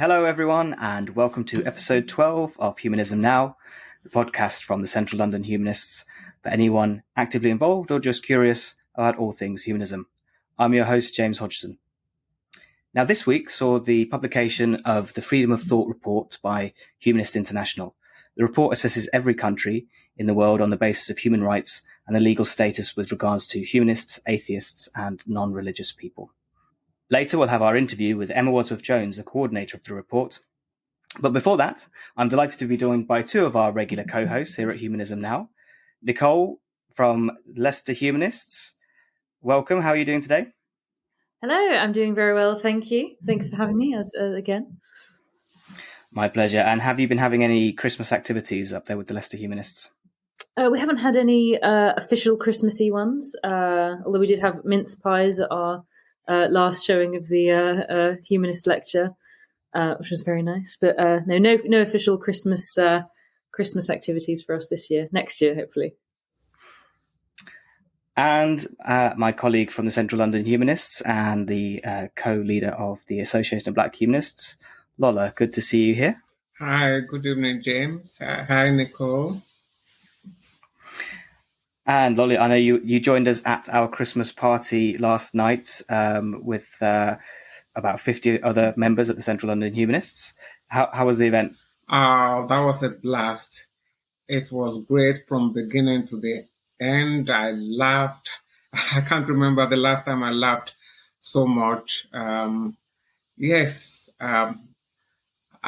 Hello, everyone, and welcome to episode 12 of Humanism Now, the podcast from the Central London Humanists for anyone actively involved or just curious about all things humanism. I'm your host, James Hodgson. Now, this week saw the publication of the Freedom of Thought report by Humanist International. The report assesses every country in the world on the basis of human rights and the legal status with regards to humanists, atheists, and non-religious people. Later, we'll have our interview with Emma Wadsworth-Jones, the coordinator of the report. But before that, I'm delighted to be joined by two of our regular co-hosts here at Humanism Now. Nicole from Leicester Humanists. Welcome. How are you doing today? Hello, I'm doing very well, thank you. Thanks for having me again. My pleasure. And have you been having any Christmas activities up there with the Leicester Humanists? We haven't had any official Christmassy ones, although we did have mince pies at our last showing of the Humanist lecture, which was very nice. But no official Christmas activities for us this year. Next year, hopefully. And my colleague from the Central London Humanists and the co-leader of the Association of Black Humanists, Lola. Good to see you here. Hi, good evening, James. Hi, Nicole. And Lolly, I know you joined us at our Christmas party last night with about 50 other members at the Central London Humanists. How was the event? That was a blast. It was great from beginning to the end. I laughed. I can't remember the last time I laughed so much. I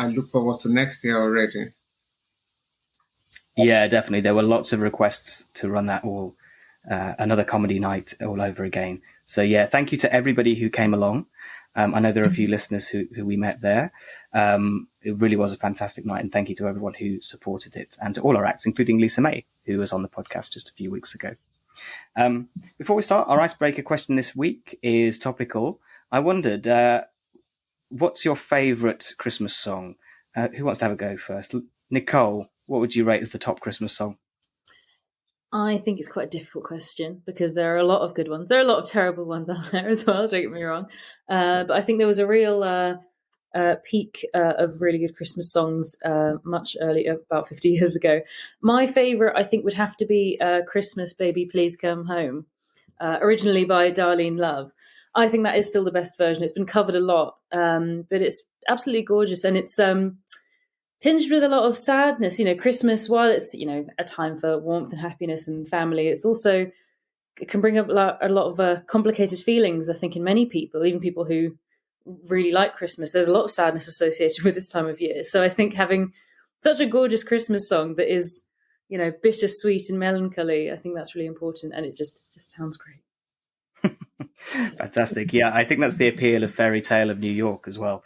look forward to next year already. Yeah, definitely. There were lots of requests to run that another comedy night all over again. So yeah, thank you to everybody who came along. I know there are a few listeners who we met there. It really was a fantastic night, and thank you to everyone who supported it and to all our acts, including Lisa May, who was on the podcast just a few weeks ago. Before we start, our icebreaker question this week is topical. I wondered, what's your favourite Christmas song? Who wants to have a go first? Nicole, what would you rate as the top Christmas song? I think it's quite a difficult question because there are a lot of good ones. There are a lot of terrible ones out there as well, don't get me wrong. But I think there was a real peak of really good Christmas songs much earlier, about 50 years ago. My favourite, I think, would have to be Christmas Baby Please Come Home, originally by Darlene Love. I think that is still the best version. It's been covered a lot, but it's absolutely gorgeous, and it's tinged with a lot of sadness. Christmas, while it's a time for warmth and happiness and family, it can bring up a lot of complicated feelings, I think, in many people, even people who really like Christmas. There's a lot of sadness associated with this time of year. So I think having such a gorgeous Christmas song that is bittersweet and melancholy, I think that's really important, and it just sounds great. Fantastic. Yeah, I think that's the appeal of Fairy Tale of New York as well,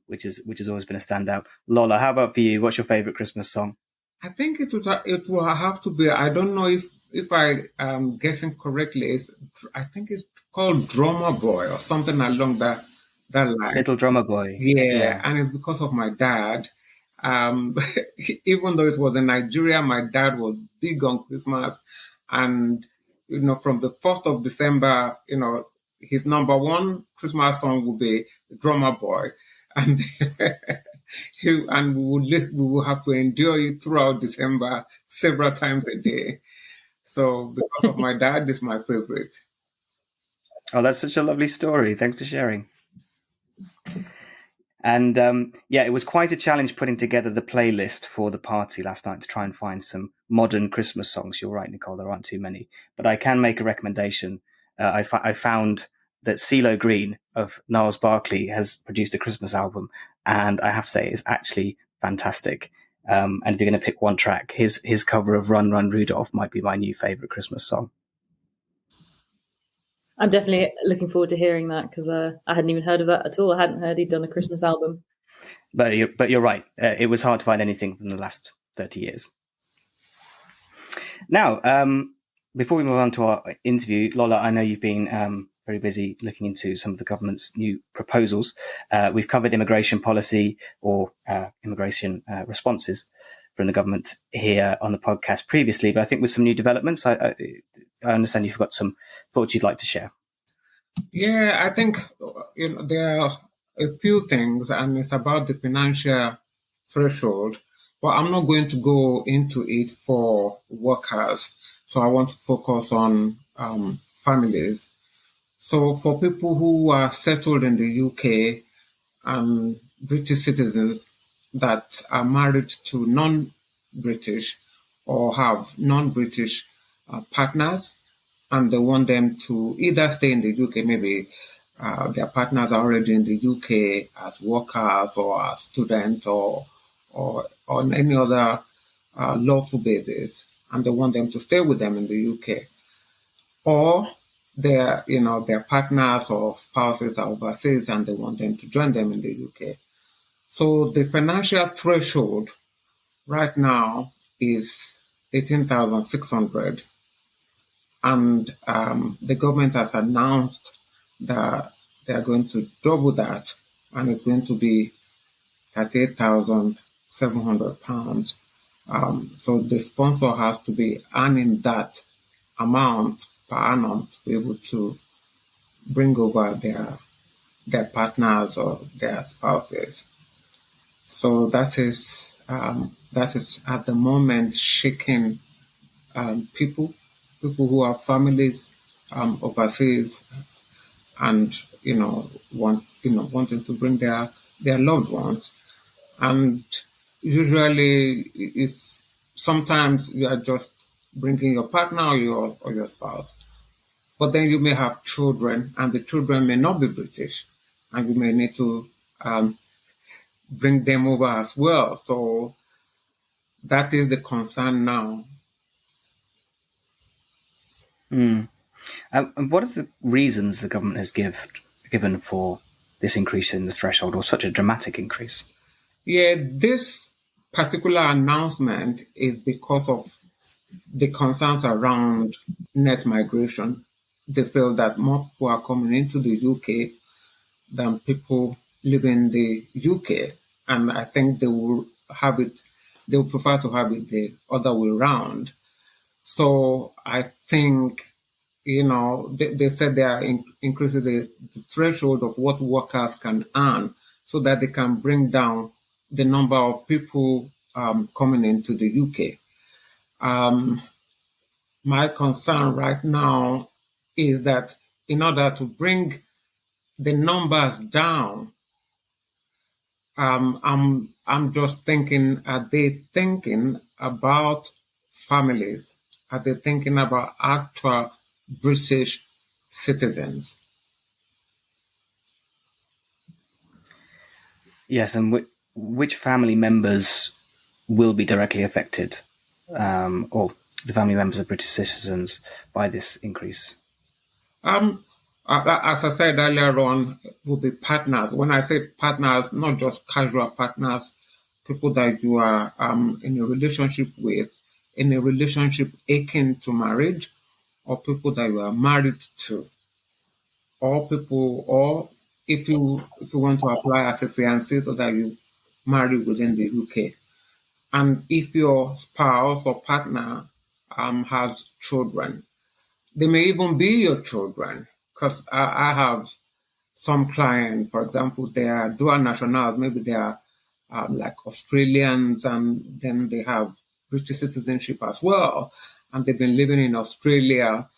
which has always been a standout. Lola, how about for you? What's your favorite Christmas song? I think it will have to be, I don't know if I am guessing correctly, I think it's called Drummer Boy or something along that line. Little Drummer Boy. Yeah, and it's because of my dad. Even though it was in Nigeria, my dad was big on Christmas, and from the 1st of December, his number one Christmas song will be Drummer Boy. And we will have to endure it throughout December several times a day. So because of my dad, this is my favorite. Oh, that's such a lovely story. Thanks for sharing. And it was quite a challenge putting together the playlist for the party last night to try and find some modern Christmas songs. You're right, Nicole, there aren't too many. But I can make a recommendation. I found that CeeLo Green of Niles Barkley has produced a Christmas album, and I have to say it's actually fantastic. And if you're going to pick one track, his cover of Run, Run, Rudolph might be my new favourite Christmas song. I'm definitely looking forward to hearing that because I hadn't even heard of that at all. I hadn't heard he'd done a Christmas album. But you're right. It was hard to find anything from the last 30 years. Now, before we move on to our interview, Lola, I know you've been very busy looking into some of the government's new proposals. We've covered immigration policy or immigration responses from the government here on the podcast previously, but I think with some new developments, I understand you've got some thoughts you'd like to share. Yeah, I think there are a few things, and it's about the financial threshold. But I'm not going to go into it for workers. So I want to focus on families. So for people who are settled in the UK and British citizens that are married to non-British or have non-British partners, and they want them to either stay in the UK, maybe their partners are already in the UK as workers or as students or on any other lawful basis, and they want them to stay with them in the UK, or their partners or spouses are overseas and they want them to join them in the UK. So the financial threshold right now is 18,600, and the government has announced that they are going to double that, and it's going to be £38,700. So the sponsor has to be earning that amount per annum to be able to bring over their partners or their spouses. So that is at the moment shaking people who have families overseas and wanting to bring their loved ones. And usually it's sometimes you are just bringing your partner or your spouse, but then you may have children, and the children may not be British, and you may need to bring them over as well. So that is the concern now. And what are the reasons the government has given for this increase in the threshold, or such a dramatic increase? Yeah, this particular announcement is because of the concerns around net migration. They feel that more people are coming into the UK than people living in the UK, and I think they will prefer to have it the other way around. So I think, they said they are increasing the threshold of what workers can earn so that they can bring down the number of people coming into the UK. My concern right now is that in order to bring the numbers down, I'm just thinking, are they thinking about families? Are they thinking about actual British citizens? Yes, and which family members will be directly affected, or the family members of British citizens, by this increase? As I said earlier on, will be partners. When I say partners, not just casual partners, people that you are in a relationship with, in a relationship akin to marriage, or people that you are married to, or if you want to apply as a fiancé so that you marry within the UK. And if your spouse or partner has children, they may even be your children, because I have some clients, for example, they are dual nationals. Maybe they are like Australians, and then they have British citizenship as well. And they've been living in Australia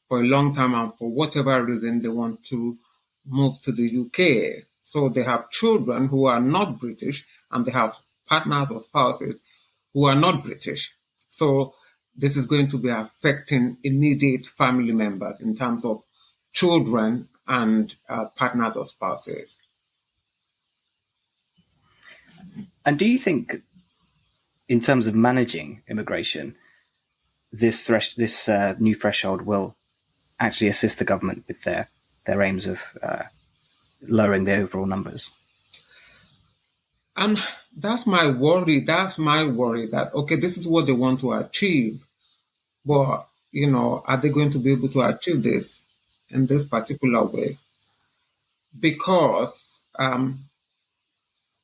for a long time, and for whatever reason, they want to move to the UK. So they have children who are not British, and they have partners or spouses who are not British. So this is going to be affecting immediate family members in terms of children and partners or spouses. And do you think, in terms of managing immigration, this new threshold will actually assist the government with their aims of lowering the overall numbers? And that's my worry. That, okay, this is what they want to achieve. But, are they going to be able to achieve this in this particular way? Because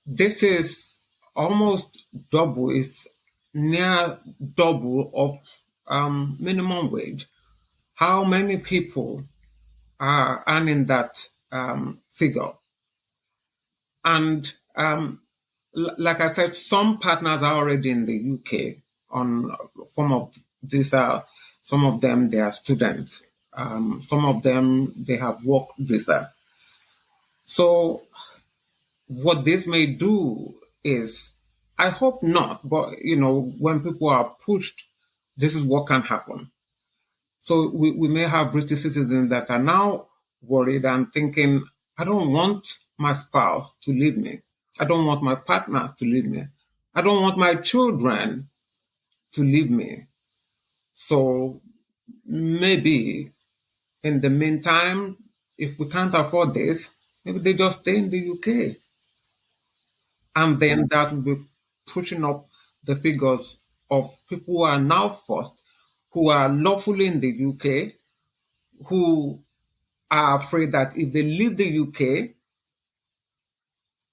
this is almost double, it's near double of minimum wage. How many people are earning that figure? And like I said, some partners are already in the UK on form of visa. Some of them, they are students. Some of them, they have work visa. So what this may do is, I hope not, but when people are pushed, this is what can happen. So we may have British citizens that are now worried and thinking, I don't want my spouse to leave me. I don't want my partner to leave me. I don't want my children to leave me. So maybe in the meantime, if we can't afford this, maybe they just stay in the UK. And then that will be pushing up the figures of people who are now forced, who are lawfully in the UK, who are afraid that if they leave the UK,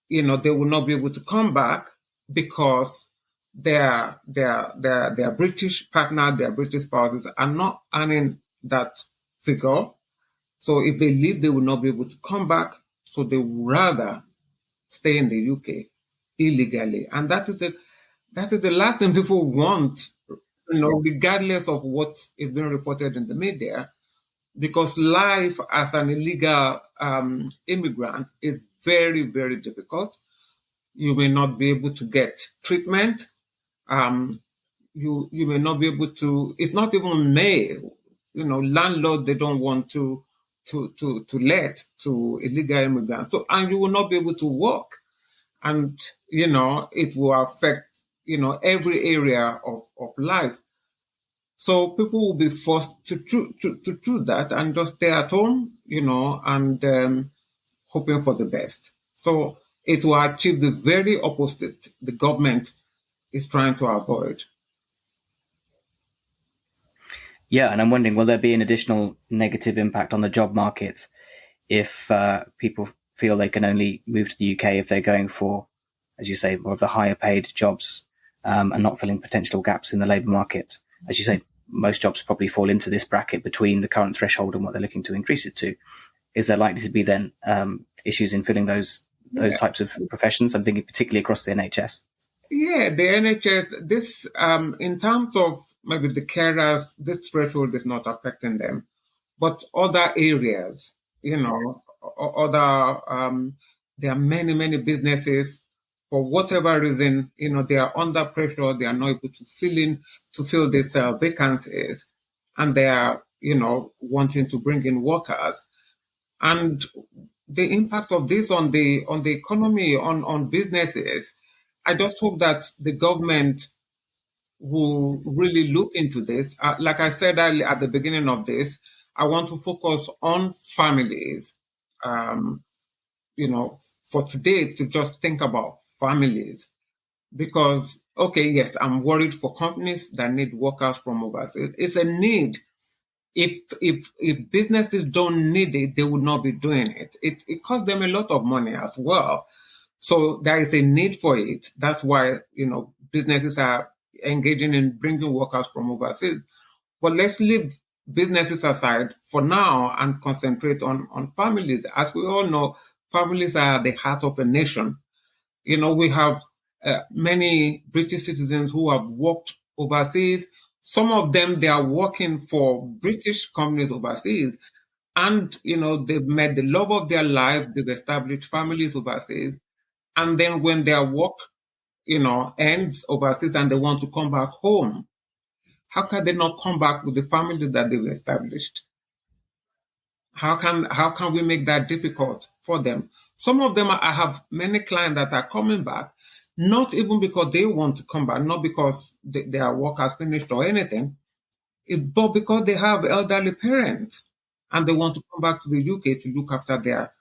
they will not be able to come back because their British partner, their British spouses are not earning that figure. So if they leave, they will not be able to come back. So they would rather stay in the UK illegally. And that is the last thing people want, regardless of what is being reported in the media, because life as an illegal immigrant is very, very difficult. You may not be able to get treatment. You may not be able to. It's not even may. Landlords, they don't want to let to illegal immigrants. So, and you will not be able to work, and it will affect every area of life. So people will be forced to choose that and just stay at home, and hoping for the best. So it will achieve the very opposite the government is trying to avoid. Yeah, and I'm wondering, will there be an additional negative impact on the job market if people feel they can only move to the UK if they're going for, as you say, more of the higher paid jobs and not filling potential gaps in the labour market? As you say, most jobs probably fall into this bracket between the current threshold and what they're looking to increase it to. Is there likely to be then issues in filling those types of professions? I'm thinking particularly across the NHS. Yeah, the NHS, this, in terms of maybe the carers, this threshold is not affecting them. But other areas, there are many, many businesses, for whatever reason, they are under pressure, they are not able to fill these vacancies, and they are, wanting to bring in workers. And the impact of this on the economy, on businesses, I just hope that the government will really look into this. Like I said earlier at the beginning of this, I want to focus on families. Um, for today, to just think about families, because okay, yes, I'm worried for companies that need workers from overseas. It's a need. If businesses don't need it, they would not be doing it. It costs them a lot of money as well. So there is a need for it. That's why, businesses are engaging in bringing workers from overseas. But let's leave businesses aside for now and concentrate on families. As we all know, families are the heart of a nation. We have many British citizens who have worked overseas. Some of them, they are working for British companies overseas. And, they've met the love of their life. They've established families overseas. And then when their work, ends overseas and they want to come back home, how can they not come back with the family that they've established? How can we make that difficult for them? Some of them, I have many clients that are coming back, not even because they want to come back, not because their work has finished or anything, but because they have elderly parents and they want to come back to the UK to look after their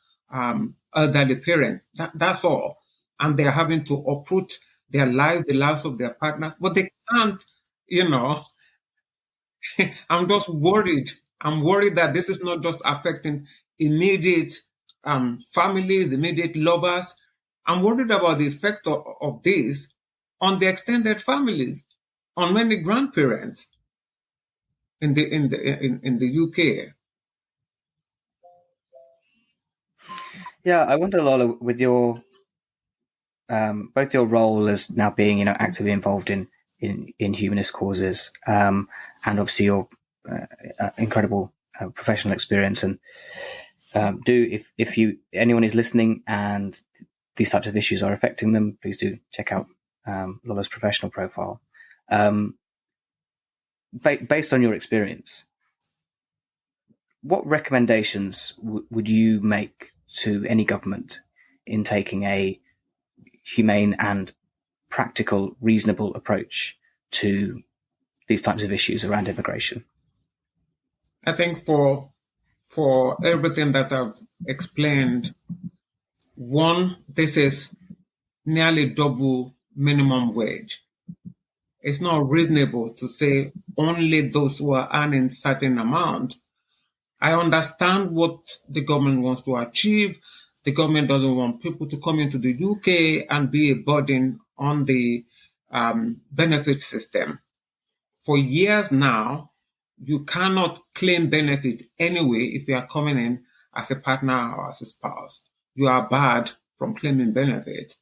elderly parents. That's all. And they're having to uproot their life, the lives of their partners, but they can't, I'm just worried. I'm worried that this is not just affecting immediate families, immediate lovers. I'm worried about the effect of this on the extended families, on many grandparents in the UK. Yeah, I wonder, Lola, with your both your role as now being, actively involved in humanist causes, and obviously your incredible professional experience. And if anyone is listening and these types of issues are affecting them, please do check out Lola's professional profile. Based on your experience, what recommendations would you make to any government in taking a humane and practical, reasonable approach to these types of issues around immigration? I think for everything that I've explained, one, this is nearly double minimum wage. It's not reasonable to say only those who are earning certain amount. I understand what the government wants to achieve. The government doesn't want people to come into the UK and be a burden on the benefit system. For years now, you cannot claim benefit anyway if you are coming in as a partner or as a spouse. You are barred from claiming benefit.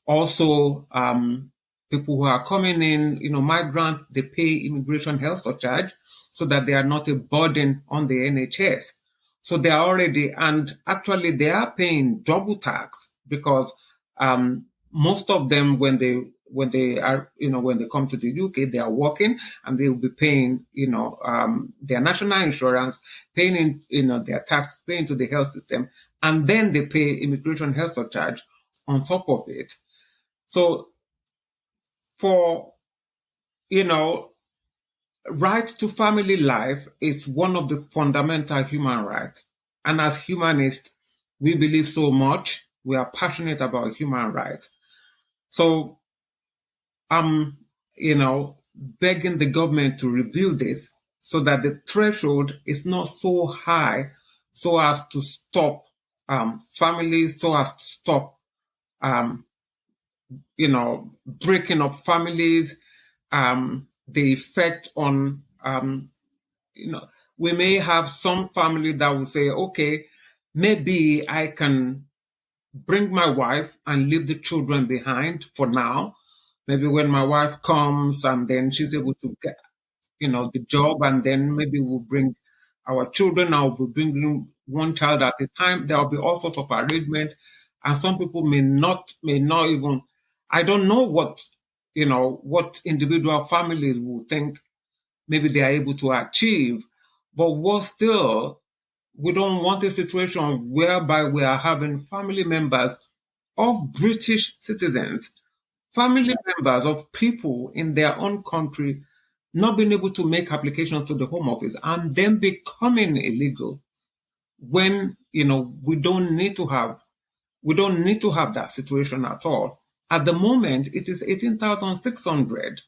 Also, people who are coming in, migrant, they pay immigration health surcharge so that they are not a burden on the NHS. So they are already, and actually they are paying double tax because most of them, when they come to the UK, they are working and they will be paying, their national insurance, paying, their tax, paying to the health system, and then they pay immigration health surcharge on top of it. So for, right to family life, it's one of the fundamental human rights. And as humanists, we believe so much. We are passionate about human rights. So I'm, begging the government to review this so that the threshold is not so high so as to stop families, so as to stop, breaking up families, the effect on, we may have some family that will say, okay, maybe I can bring my wife and leave the children behind for now. Maybe when my wife comes and then she's able to get, the job, and then maybe we'll bring our children, or we'll bring one child at a time. There will be all sorts of arrangements. And some people may not even, I don't know what individual families will think maybe they are able to achieve. But we don't want a situation whereby we are having family members of British citizens, family members of people in their own country not being able to make applications to the Home Office and then becoming illegal when, we don't need to have that situation at all. At the moment, it is 18,600.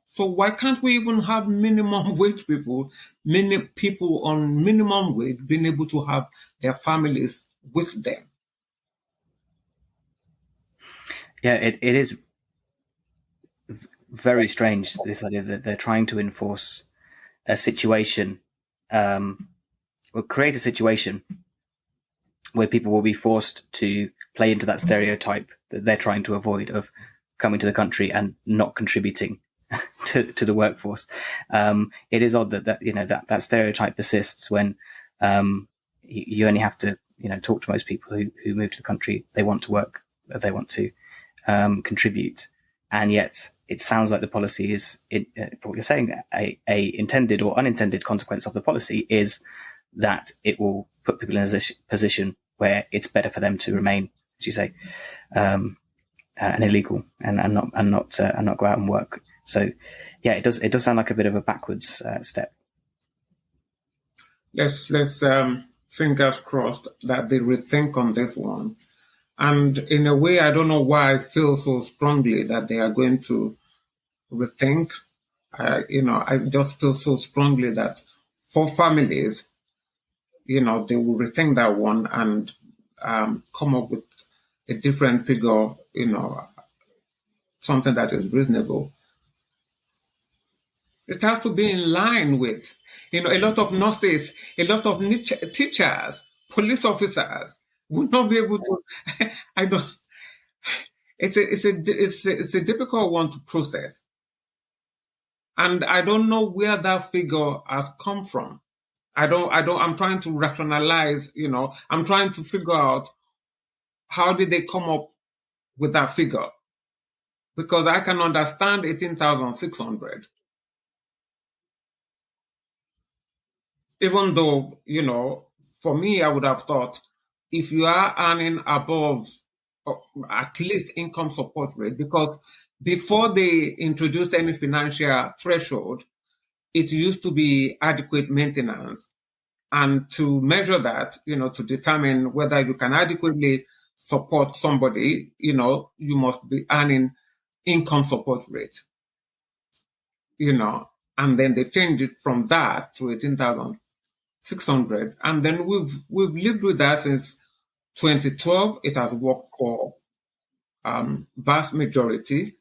So why can't we even have minimum wage people, many people on minimum wage being able to have their families with them? Yeah, it is very strange, this idea that they're trying to enforce a situation, or create a situation where people will be forced to play into that stereotype that they're trying to avoid of coming to the country and not contributing to the workforce. It is odd that stereotype persists when you only have to talk to most people who move to the country. They want to work, they want to contribute, and yet it sounds like the policy is, for what you're saying, a intended or unintended consequence of the policy is that it will put people in a position where it's better for them to remain, as you say, an illegal and not go out and work. So, yeah, it does sound like a bit of a backwards step. Let's fingers crossed that they rethink on this one. And in a way, I don't know why I feel so strongly that they are going to rethink. I just feel so strongly that for families, they will rethink that one and come up with a different figure, something that is reasonable. It has to be in line with, a lot of nurses, a lot of teachers, police officers, would not be able to. I don't. It's a difficult one to process, and I don't know where that figure has come from. I'm trying to rationalize. I'm trying to figure out how did they come up with that figure, because I can understand 18,600, even though, for me, I would have thought if you are earning above at least income support rate, because before they introduced any financial threshold, it used to be adequate maintenance. And to measure that, to determine whether you can adequately support somebody, you must be earning income support rate, and then they changed it from that to 18,600. And then we've lived with that since 2012. It has worked for vast majority.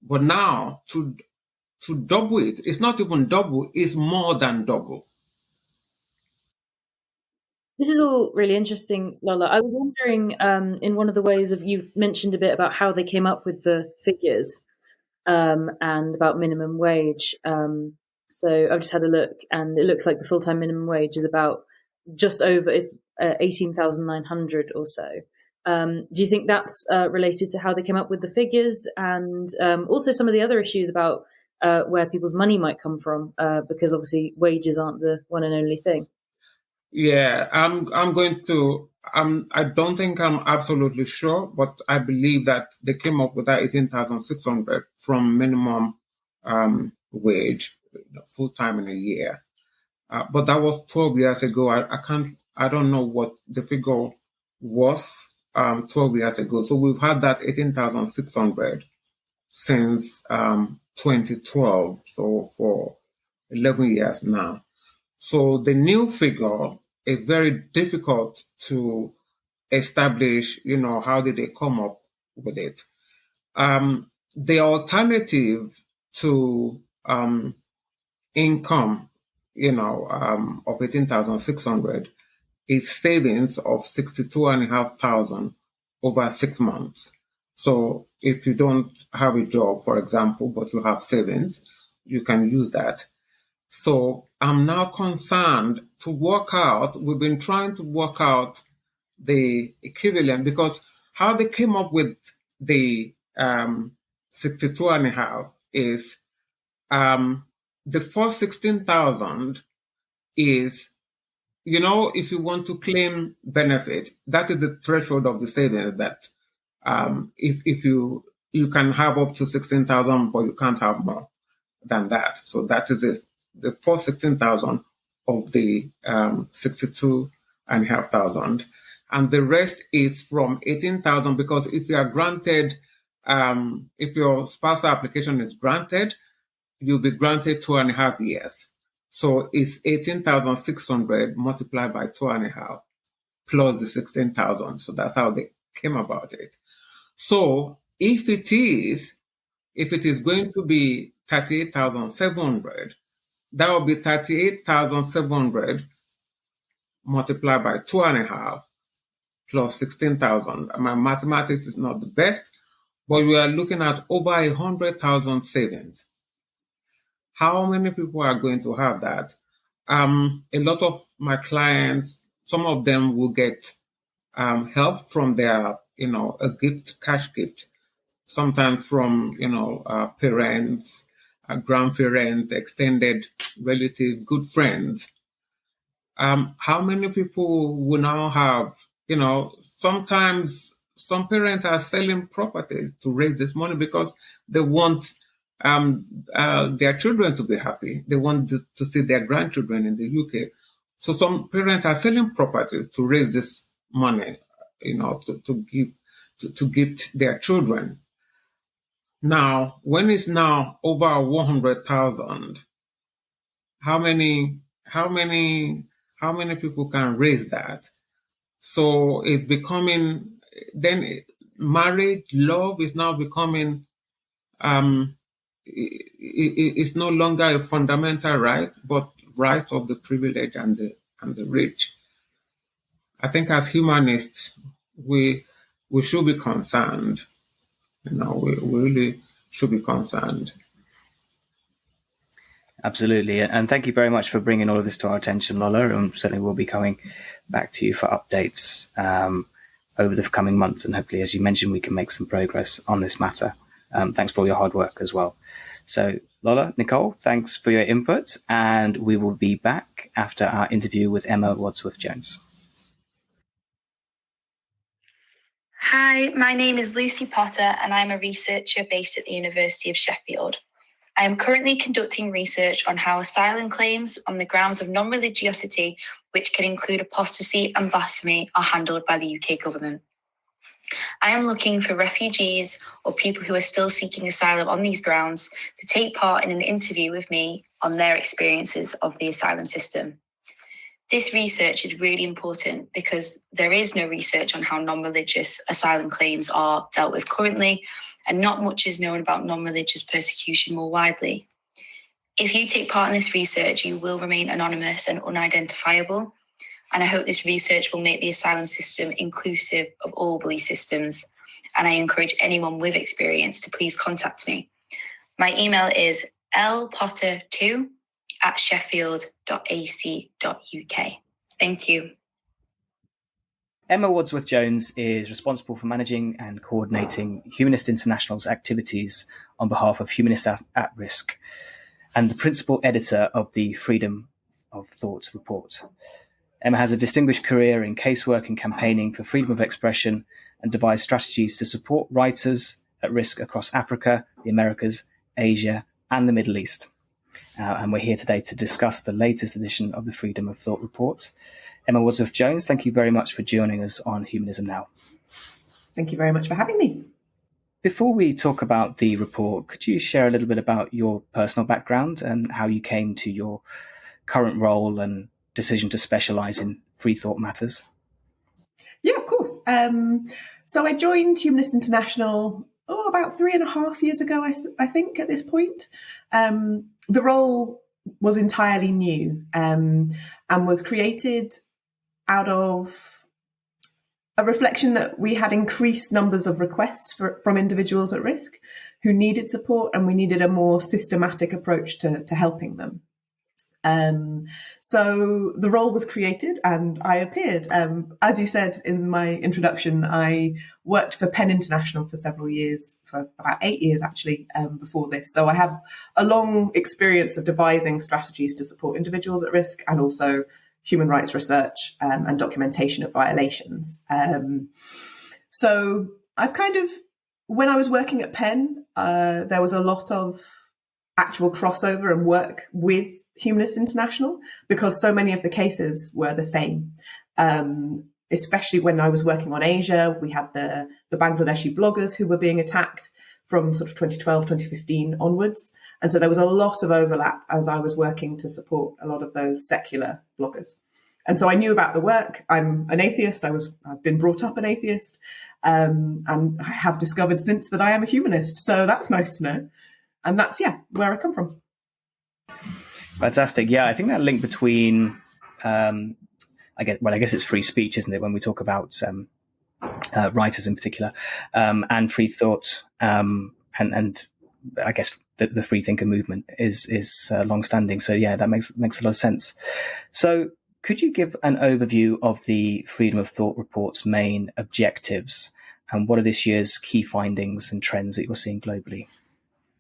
But now to double it, it's not even double, it's more than double. This is all really interesting, Lola. I was wondering, in one of the ways of you mentioned a bit about how they came up with the figures, and about minimum wage. So I've just had a look, and it looks like the full-time minimum wage is about just over, it's 18,900 or so. Do you think that's related to how they came up with the figures, and also some of the other issues about where people's money might come from, because obviously wages aren't the one and only thing? Yeah, I'm going to. I don't think I'm absolutely sure, but I believe that they came up with that 18,600 from minimum wage, full time in a year. But that was 12 years ago. I don't know what the figure was 12 years ago. So we've had that 18,600 since 2012. So for 11 years now. So the new figure is very difficult to establish, how did they come up with it? The alternative to income, of 18,600 is savings of 62,500 over 6 months. So if you don't have a job, for example, but you have savings, you can use that. So I'm now concerned to work out, we've been trying to work out the equivalent, because how they came up with the 62 and a half is the first 16,000 is, if you want to claim benefit, that is the threshold of the savings that if you can have up to 16,000, but you can't have more than that. So that is the first 16,000 of the 62,500. And the rest is from 18,000, because if you are granted, if your spousal application is granted, you'll be granted 2.5 years. So it's 18,600 multiplied by 2.5 plus the 16,000. So that's how they came about it. So if it is going to be 38,700, that will be 38,700 multiplied by 2.5 plus 16,000. My mathematics is not the best, but we are looking at over 100,000 savings. How many people are going to have that? A lot of my clients, some of them will get help from their, a gift, cash gift, sometimes from, parents, grandparents, extended relatives, good friends. How many people will now have, sometimes some parents are selling property to raise this money because they want their children to be happy. They want to see their grandchildren in the UK. So some parents are selling property to raise this money, to gift their children. Now, when it's now over 100,000, how many people can raise that? So it's becoming, then marriage, love is now becoming, it's no longer a fundamental right, but right of the privileged and the rich. I think as humanists, we should be concerned. We really should be concerned. Absolutely. And thank you very much for bringing all of this to our attention, Lola. And certainly we'll be coming back to you for updates over the coming months. And hopefully, as you mentioned, we can make some progress on this matter. Thanks for all your hard work as well. So Lola, Nicole, thanks for your input. And we will be back after our interview with Emma Wadsworth-Jones. Hi, my name is Lucy Potter and I'm a researcher based at the University of Sheffield. I am currently conducting research on how asylum claims on the grounds of non-religiosity, which can include apostasy and blasphemy, are handled by the UK government. I am looking for refugees or people who are still seeking asylum on these grounds to take part in an interview with me on their experiences of the asylum system. This research is really important because there is no research on how non-religious asylum claims are dealt with currently, and not much is known about non-religious persecution more widely. If you take part in this research, you will remain anonymous and unidentifiable, and I hope this research will make the asylum system inclusive of all belief systems, and I encourage anyone with experience to please contact me. My email is lpotter2@sheffield.ac.uk. Thank you. Emma Wadsworth-Jones is responsible for managing and coordinating Humanist International's activities on behalf of Humanists at Risk, and the principal editor of the Freedom of Thought report. Emma has a distinguished career in casework and campaigning for freedom of expression, and devised strategies to support writers at risk across Africa, the Americas, Asia, and the Middle East. And we're here today to discuss the latest edition of the Freedom of Thought report. Emma Wadsworth-Jones, thank you very much for joining us on Humanism Now. Thank you very much for having me. Before we talk about the report, could you share a little bit about your personal background and how you came to your current role and decision to specialise in free thought matters? Yeah, of course. So I joined Humanist International about 3.5 years ago, I think, at this point. The role was entirely new and was created out of a reflection that we had increased numbers of requests from individuals at risk who needed support, and we needed a more systematic approach to helping them. So the role was created and I appeared. As you said in my introduction, I worked for PEN International for several years, for about 8 years actually, before this. So I have a long experience of devising strategies to support individuals at risk and also human rights research and documentation of violations. So I've when I was working at PEN, there was a lot of actual crossover and work with Humanist International because so many of the cases were the same. Especially when I was working on Asia, we had the Bangladeshi bloggers who were being attacked from sort of 2012, 2015 onwards. And so there was a lot of overlap as I was working to support a lot of those secular bloggers. And so I knew about the work. I'm an atheist. I've been brought up an atheist, and I have discovered since that I am a humanist. So that's nice to know. And that's, where I come from. Fantastic. Yeah, I think that link between, I guess it's free speech, isn't it? When we talk about writers in particular, and free thought, and I guess the free thinker movement is long-standing. So yeah, that makes a lot of sense. So could you give an overview of the Freedom of Thought report's main objectives, and what are this year's key findings and trends that you're seeing globally?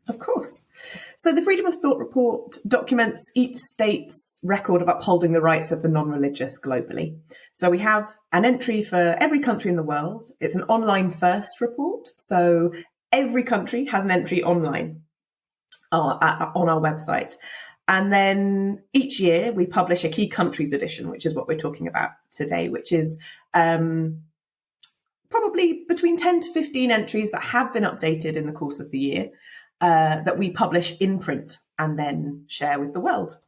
Of course. So the Freedom of Thought report documents each state's record of upholding the rights of the non-religious globally. So we have an entry for every country in the world. It's an online first report. So every country has an entry online on our website. And then each year we publish a key countries edition, which is what we're talking about today, which is probably between 10 to 15 entries that have been updated in the course of the year. That we publish in print and then share with the world.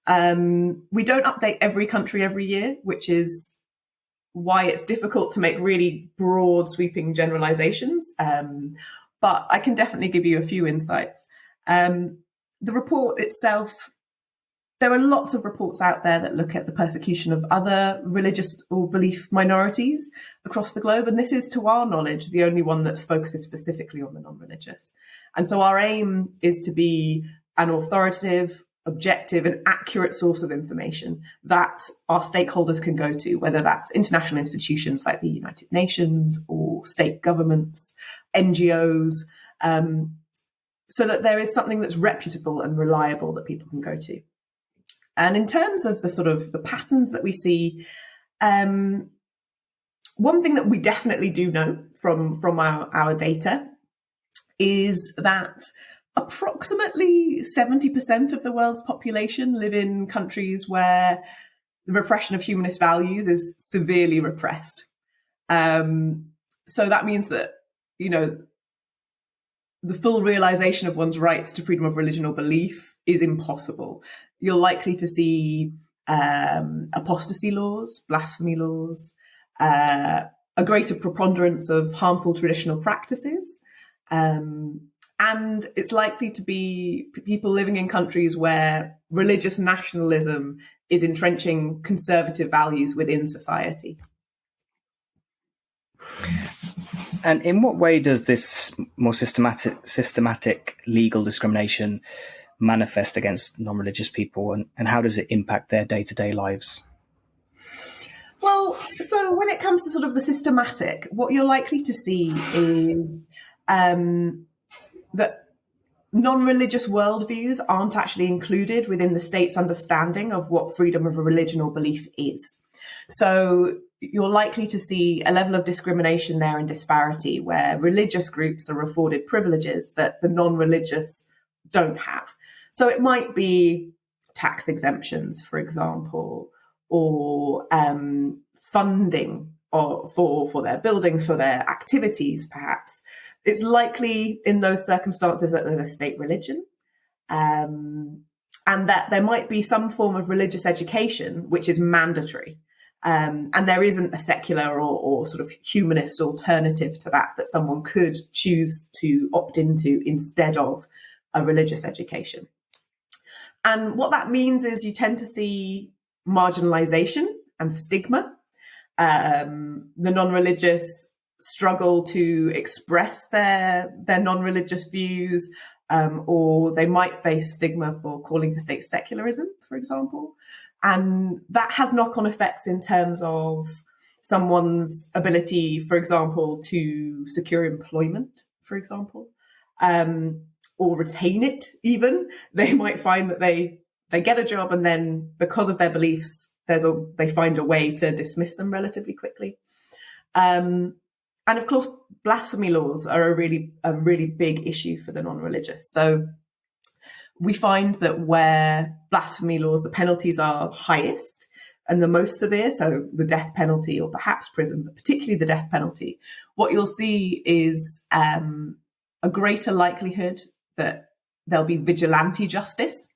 We don't update every country every year, which is why it's difficult to make really broad sweeping generalizations. But I can definitely give you a few insights. The report itself there are lots of reports out there that look at the persecution of other religious or belief minorities across the globe. And this is, to our knowledge, the only one that focuses specifically on the non-religious. And so our aim is to be an authoritative, objective and accurate source of information that our stakeholders can go to, whether that's international institutions like the United Nations or state governments, NGOs, so that there is something that's reputable and reliable that people can go to. And in terms of the sort of the patterns that we see, one thing that we definitely do know from our data is that approximately 70% of the world's population live in countries where the repression of humanist values is severely repressed. So that means that, the full realization of one's rights to freedom of religion or belief is impossible. You're likely to see apostasy laws, blasphemy laws, a greater preponderance of harmful traditional practices. And it's likely to be people living in countries where religious nationalism is entrenching conservative values within society. And in what way does this more systematic legal discrimination manifest against non-religious people, and how does it impact their day-to-day lives? Well, so when it comes to sort of the systematic, what you're likely to see is that non-religious worldviews aren't actually included within the state's understanding of what freedom of a religion or belief is. So you're likely to see a level of discrimination there and disparity where religious groups are afforded privileges that the non-religious don't have. So it might be tax exemptions, for example, or funding for their buildings, for their activities, perhaps. It's likely in those circumstances that there's a state religion, and that there might be some form of religious education which is mandatory. And there isn't a secular or sort of humanist alternative to that someone could choose to opt into instead of a religious education. And what that means is you tend to see marginalization and stigma. The non-religious struggle to express their non-religious views, or they might face stigma for calling for state secularism, for example. And that has knock-on effects in terms of someone's ability, for example, to secure employment, for example, or retain it even. They might find that they get a job and then because of their beliefs, they find a way to dismiss them relatively quickly. And of course, blasphemy laws are a really big issue for the non-religious. So we find that where blasphemy laws, the penalties are highest and the most severe, so the death penalty or perhaps prison, but particularly the death penalty, what you'll see is a greater likelihood that there'll be vigilante justice.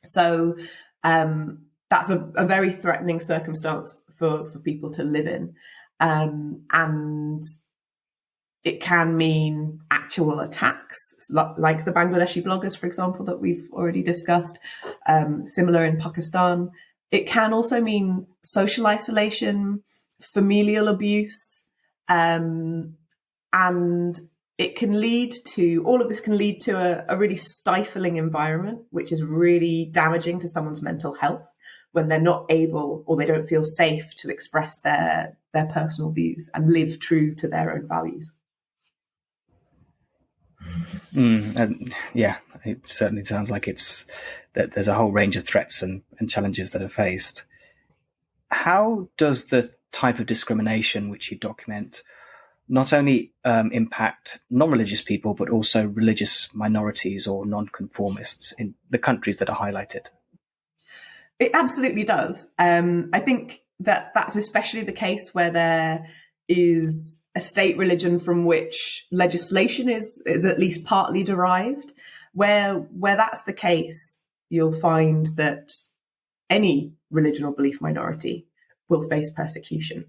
So that's a very threatening circumstance for people to live in. And it can mean actual attacks, like the Bangladeshi bloggers, for example, that we've already discussed, similar in Pakistan. It can also mean social isolation, familial abuse, and it can lead to, all of this can lead to a really stifling environment, which is really damaging to someone's mental health when they're not able or they don't feel safe to express their personal views and live true to their own values. And yeah, it certainly sounds like that there's a whole range of threats and challenges that are faced. How does the type of discrimination which you document not only impact non-religious people, but also religious minorities or non-conformists in the countries that are highlighted? It absolutely does. I think that's especially the case where there is a state religion from which legislation is at least partly derived. Where that's the case, you'll find that any religion or belief minority will face persecution.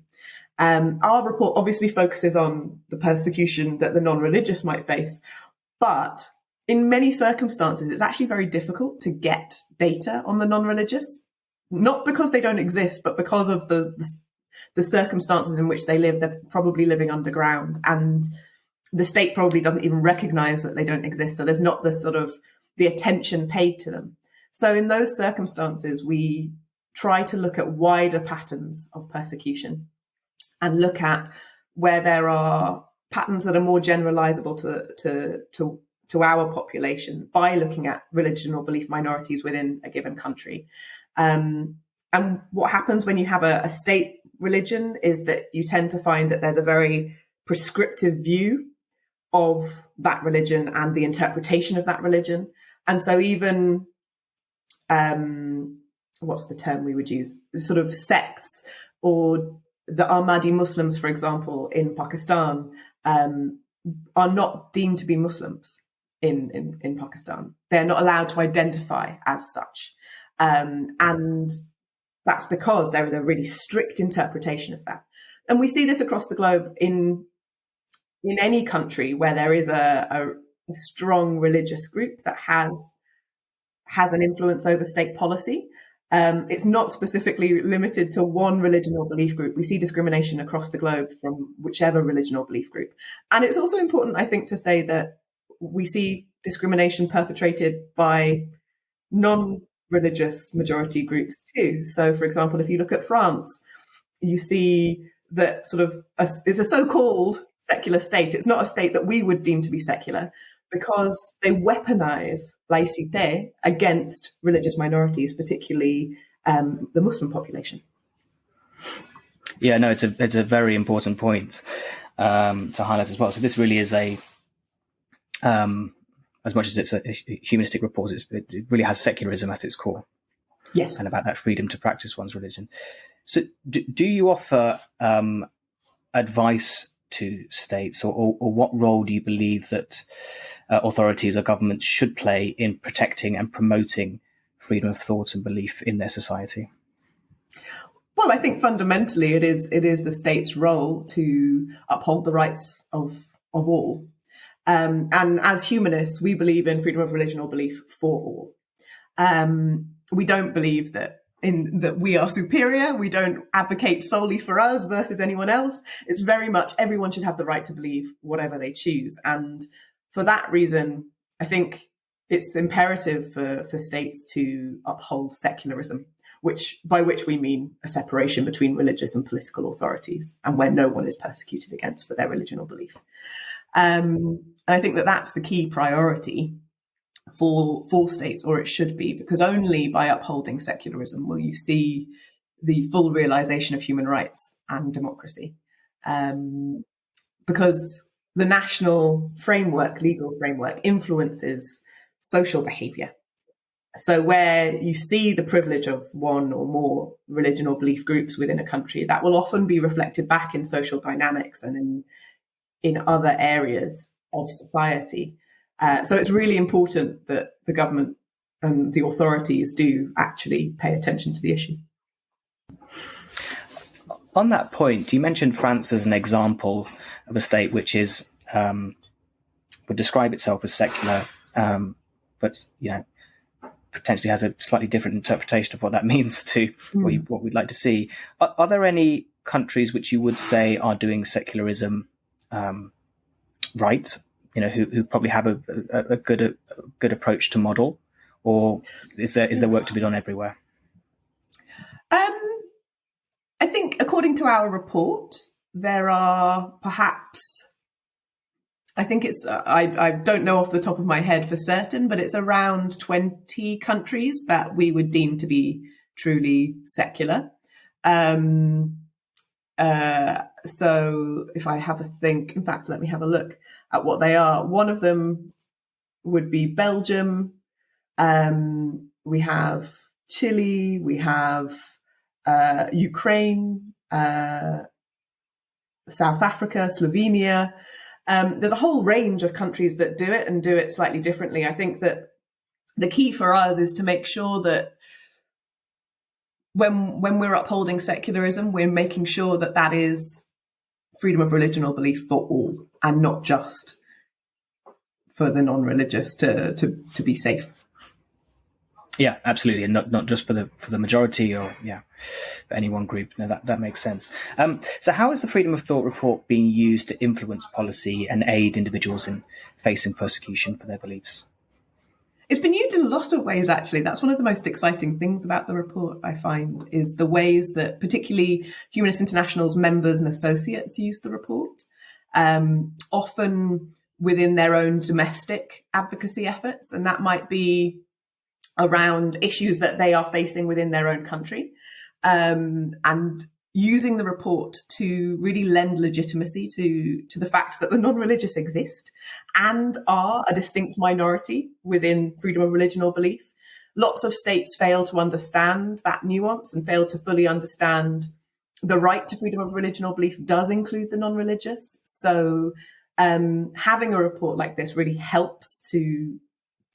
Our report obviously focuses on the persecution that the non-religious might face, but in many circumstances, it's actually very difficult to get data on the non-religious, not because they don't exist, but because of the circumstances in which they live. They're probably living underground, and the state probably doesn't even recognize that they don't exist. So there's not the attention paid to them. So in those circumstances, we try to look at wider patterns of persecution and look at where there are patterns that are more generalizable to our population by looking at religion or belief minorities within a given country. And what happens when you have a state religion is that you tend to find that there's a very prescriptive view of that religion and the interpretation of that religion. And so even, what's the term we would use? Sort of sects, or the Ahmadi Muslims, for example, in Pakistan, are not deemed to be Muslims in Pakistan. They're not allowed to identify as such. And that's because there is a really strict interpretation of that. And we see this across the globe in any country where there is a strong religious group that has an influence over state policy. It's not specifically limited to one religion or belief group. We see discrimination across the globe from whichever religion or belief group. And it's also important, I think, to say that we see discrimination perpetrated by non-religious majority groups too. So, for example, if you look at France, you see that it's a so-called secular state. It's not a state that we would deem to be secular, because they weaponize laïcité against religious minorities, particularly the Muslim population. Yeah, no, it's a very important point to highlight as well. So this really is as much as it's a humanistic report, it really has secularism at its core. Yes. And about that freedom to practice one's religion. So do you offer advice to states, or what role do you believe that authorities or governments should play in protecting and promoting freedom of thought and belief in their society? Well, I think fundamentally it is the state's role to uphold the rights of all. And as humanists, we believe in freedom of religion or belief for all. We don't believe that we are superior. We don't advocate solely for us versus anyone else. It's very much everyone should have the right to believe whatever they choose. And for that reason, I think it's imperative for states to uphold secularism, by which we mean a separation between religious and political authorities, and where no one is persecuted against for their religion or belief. And I think that that's the key priority for states, or it should be, because only by upholding secularism will you see the full realization of human rights and democracy. Because the national legal framework, influences social behavior. So where you see the privilege of one or more religion or belief groups within a country, that will often be reflected back in social dynamics and in other areas of society. So it's really important that the government and the authorities do actually pay attention to the issue. On that point, you mentioned France as an example of a state which is would describe itself as secular, but potentially has a slightly different interpretation of what that means to what we'd like to see. Are there any countries which you would say are doing secularism right? Who probably have a good approach to model, or is there work to be done everywhere? I think, according to our report, there are perhaps, I think it's, I don't know off the top of my head for certain, but it's around 20 countries that we would deem to be truly secular. So if I have a think, in fact, let me have a look at what they are. One of them would be Belgium. We have Chile. We have Ukraine, South Africa, Slovenia. There's a whole range of countries that do it and do it slightly differently. I think that the key for us is to make sure that when we're upholding secularism, we're making sure that that is freedom of religion or belief for all, and not just for the non-religious to be safe. Yeah, absolutely, and not just for the majority, or for any one group. No, that makes sense. So, how is the Freedom of Thought report being used to influence policy and aid individuals in facing persecution for their beliefs? It's been used in a lot of ways, actually. That's one of the most exciting things about the report, I find, is the ways that particularly Humanist International's members and associates use the report, often within their own domestic advocacy efforts, and that might be around issues that they are facing within their own country, and using the report to really lend legitimacy to the fact that the non-religious exist and are a distinct minority within freedom of religion or belief. Lots of states fail to understand that nuance and fail to fully understand the right to freedom of religion or belief does include the non-religious. So having a report like this really helps to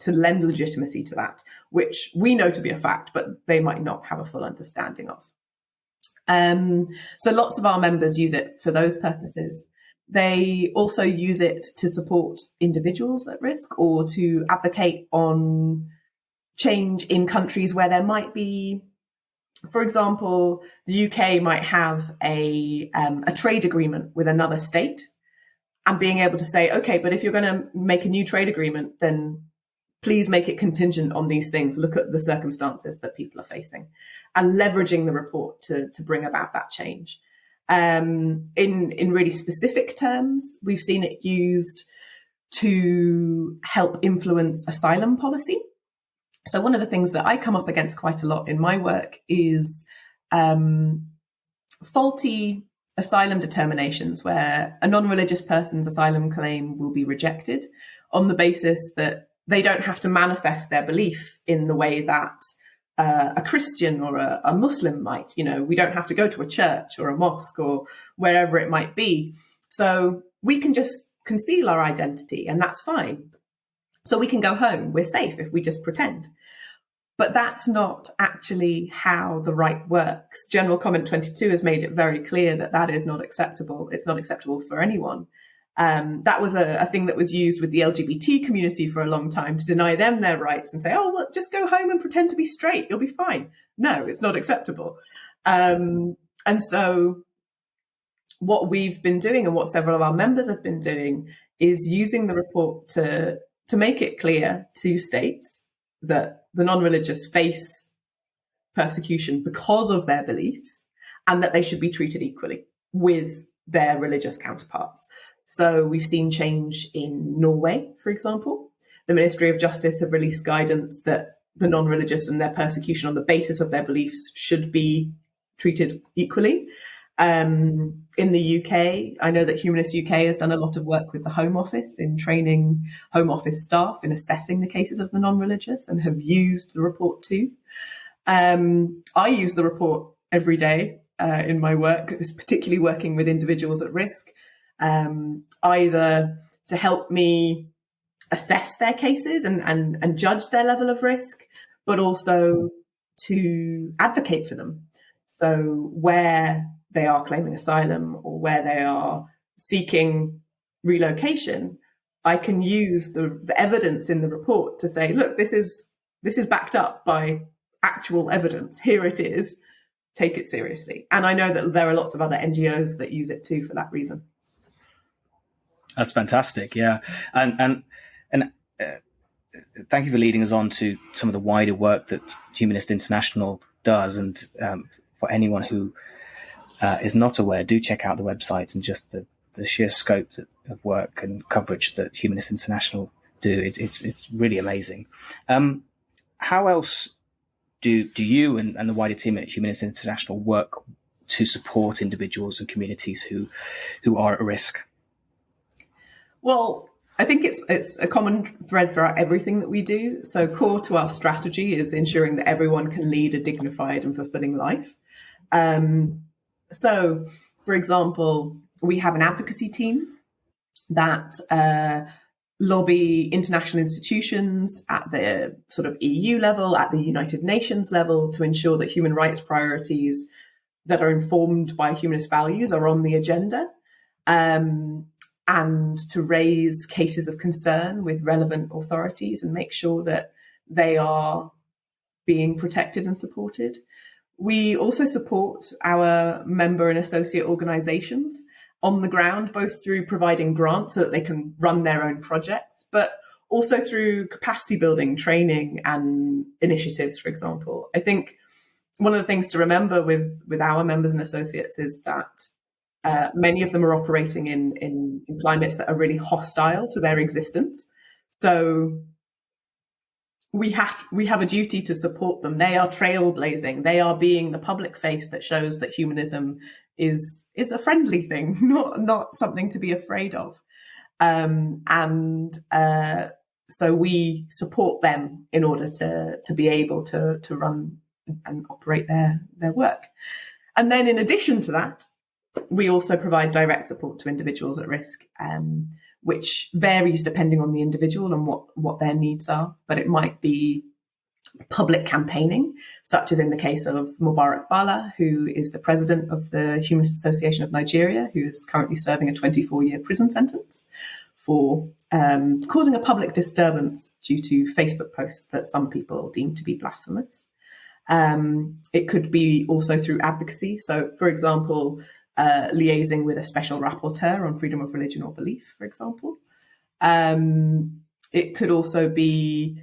lend legitimacy to that, which we know to be a fact, but they might not have a full understanding of. So lots of our members use it for those purposes. They also use it to support individuals at risk or to advocate on change in countries where there might be, for example, the UK might have a trade agreement with another state, and being able to say, okay, but if you're going to make a new trade agreement, then please make it contingent on these things. Look at the circumstances that people are facing, and leveraging the report to bring about that change. In really specific terms, we've seen it used to help influence asylum policy. So one of the things that I come up against quite a lot in my work is faulty asylum determinations, where a non-religious person's asylum claim will be rejected on the basis that they don't have to manifest their belief in the way that a Christian or a Muslim might. You know, we don't have to go to a church or a mosque or wherever it might be. So we can just conceal our identity, and that's fine. So we can go home. We're safe if we just pretend. But that's not actually how the right works. General Comment 22 has made it very clear that that is not acceptable. It's not acceptable for anyone. That was a thing that was used with the LGBT community for a long time to deny them their rights and say, oh, well, just go home and pretend to be straight. You'll be fine. No, it's not acceptable. And so what we've been doing and what several of our members have been doing is using the report to make it clear to states that the non-religious face persecution because of their beliefs and that they should be treated equally with their religious counterparts. So we've seen change in Norway, for example. The Ministry of Justice have released guidance that the non-religious and their persecution on the basis of their beliefs should be treated equally. In the UK, I know that Humanist UK has done a lot of work with the Home Office in training Home Office staff in assessing the cases of the non-religious and have used the report too. I use the report every day in my work, particularly working with individuals at risk. Either to help me assess their cases and judge their level of risk, but also to advocate for them. So where they are claiming asylum or where they are seeking relocation, I can use the evidence in the report to say, look, this is backed up by actual evidence. Here it is. Take it seriously. And I know that there are lots of other NGOs that use it too for that reason. That's fantastic, yeah, and thank you for leading us on to some of the wider work that Humanist International does. And for anyone who is not aware, do check out the website and just the sheer scope of work and coverage that Humanist International do. It's really amazing. How else do you and the wider team at Humanist International work to support individuals and communities who are at risk? Well, I think it's a common thread throughout everything that we do. So core to our strategy is ensuring that everyone can lead a dignified and fulfilling life. So, for example, we have an advocacy team that lobby international institutions at the sort of EU level, at the United Nations level, to ensure that human rights priorities that are informed by humanist values are on the agenda. and to raise cases of concern with relevant authorities and make sure that they are being protected and supported. We also support our member and associate organisations on the ground, both through providing grants so that they can run their own projects, but also through capacity building, training and initiatives, for example. I think one of the things to remember with our members and associates is that many of them are operating in climates that are really hostile to their existence. So we have a duty to support them. They are trailblazing. They are being the public face that shows that humanism is a friendly thing, not something to be afraid of. So we support them in order to be able to run and operate their work. And then in addition to that, we also provide direct support to individuals at risk, which varies depending on the individual and what their needs are. But it might be public campaigning, such as in the case of Mubarak Bala, who is the president of the Humanist Association of Nigeria, who is currently serving a 24-year prison sentence for causing a public disturbance due to Facebook posts that some people deem to be blasphemous. It could be also through advocacy. So, for example, liaising with a special rapporteur on freedom of religion or belief, for example. It could also be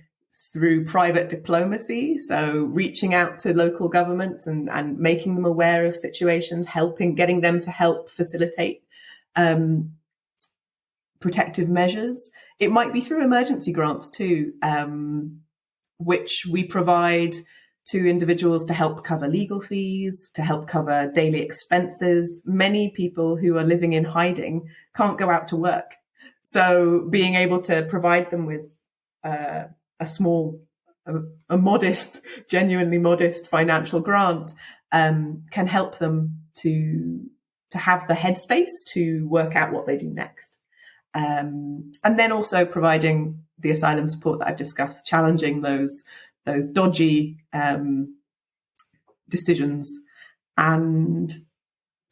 through private diplomacy, so reaching out to local governments and making them aware of situations, getting them to help facilitate protective measures. It might be through emergency grants too, which we provide to individuals to help cover legal fees, to help cover daily expenses. Many people who are living in hiding can't go out to work. So being able to provide them with a modest, genuinely modest financial grant can help them to have the headspace to work out what they do next. And then also providing the asylum support that I've discussed, challenging those dodgy decisions and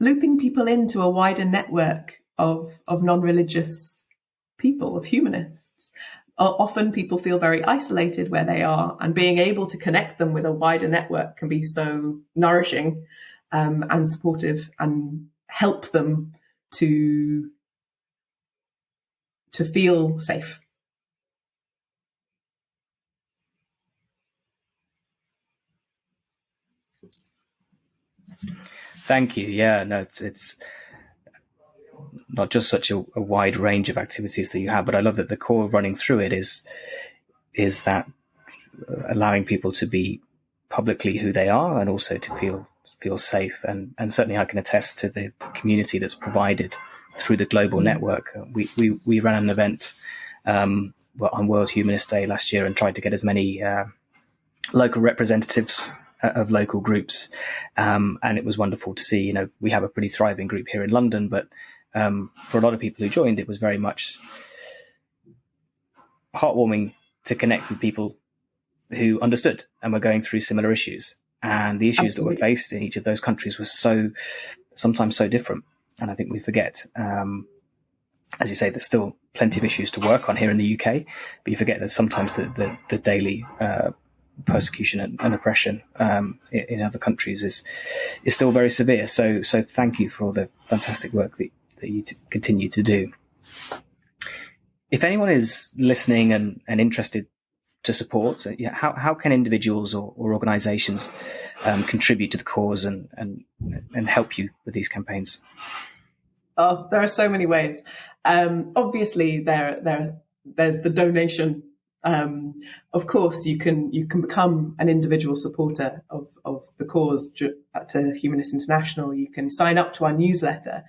looping people into a wider network of non-religious people, of humanists. Often people feel very isolated where they are, and being able to connect them with a wider network can be so nourishing and supportive and help them to feel safe. Thank you. Yeah, no, it's not just such a wide range of activities that you have, but I love that the core running through it is that allowing people to be publicly who they are and also to feel safe. And certainly I can attest to the community that's provided through the global network. We ran an event on World Humanist Day last year and tried to get as many local representatives of local groups. And it was wonderful to see, we have a pretty thriving group here in London, but for a lot of people who joined, it was very much heartwarming to connect with people who understood and were going through similar issues. And the issues Absolutely. That were faced in each of those countries were sometimes so different. And I think we forget, as you say, there's still plenty of issues to work on here in the UK, but you forget that sometimes the daily persecution and oppression in other countries is still very severe. So thank you for all the fantastic work that you continue to do. If anyone is listening and interested to support, how can individuals or organisations contribute to the cause and help you with these campaigns? Oh, there are so many ways. Obviously, there's the donation. Of course, you can become an individual supporter of the cause to Humanist International. You can sign up to our newsletter.